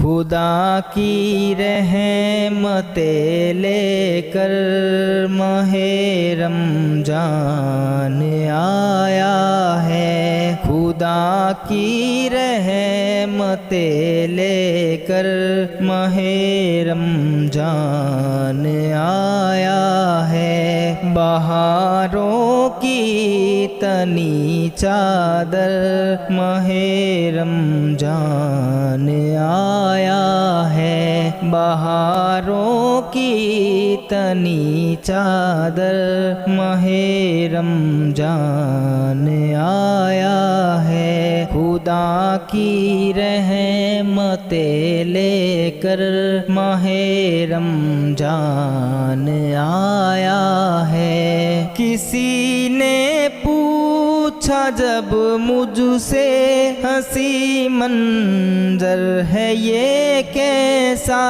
खुदा की रहमतें लेकर माहे रमजान आया है। खुदा की रहमतें लेकर माहे रमजान आया है। बहारों की तनी चादर माहे रमजान आया है। बहारों की तनी चादर माहे रमजान आया है। खुदा की रहमतें लेकर माहे रमजान आया है। किसी ने पूछा जब मुझसे हंसी मंजर है ये कैसा।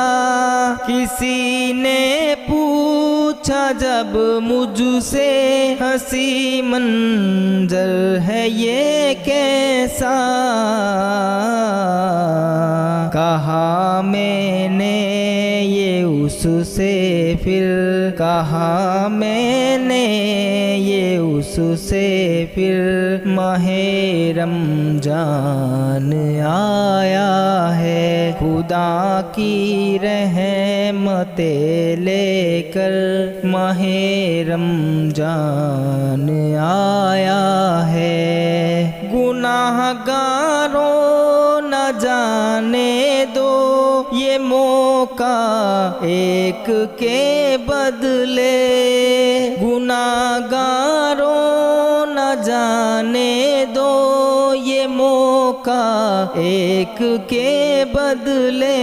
किसी ने पूछा जब मुझसे हंसी मंजर है ये कैसा। कहा मैंने ये उससे फिर, कहा मैंने ये उससे फिर माहे रमजान आया है। खुदा की रहमतें लेकर माहे रमजान आया है। गुनाहगारों न जाने दो ये मौका एक के बदले। गुनाहगारों न जाने दो ये मौका एक के बदले।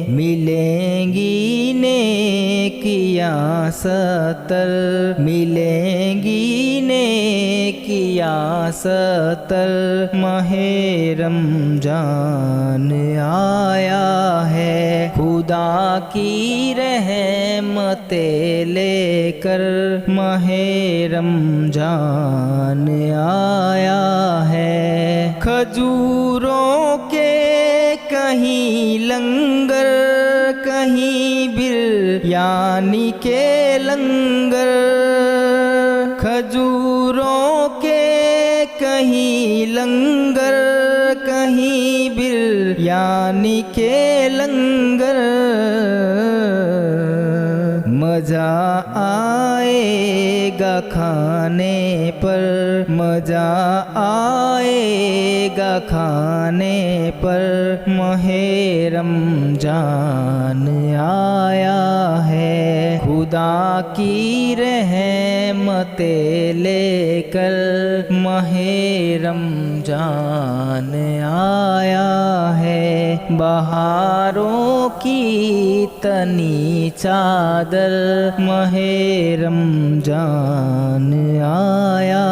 मिलेंगी नेकियां 70, मिलेंगी नेकियां 70 माहे रमजान आया है। खुदा की रहमतें लेकर माहे रमजान आया है। खजूरों के कहीं लंगर, कहीं बिरयानी के लंगर। खजूरों के कहीं लंगर, कहीं बिरयानी के लंगर। मजा आएगा खाने पर, मजा आएगा खाने पर माहे रमजान आया है। खुदा की रहमतें लेकर माहे रमजान आया है। बहारों की तनी चादर माहे रमजान आया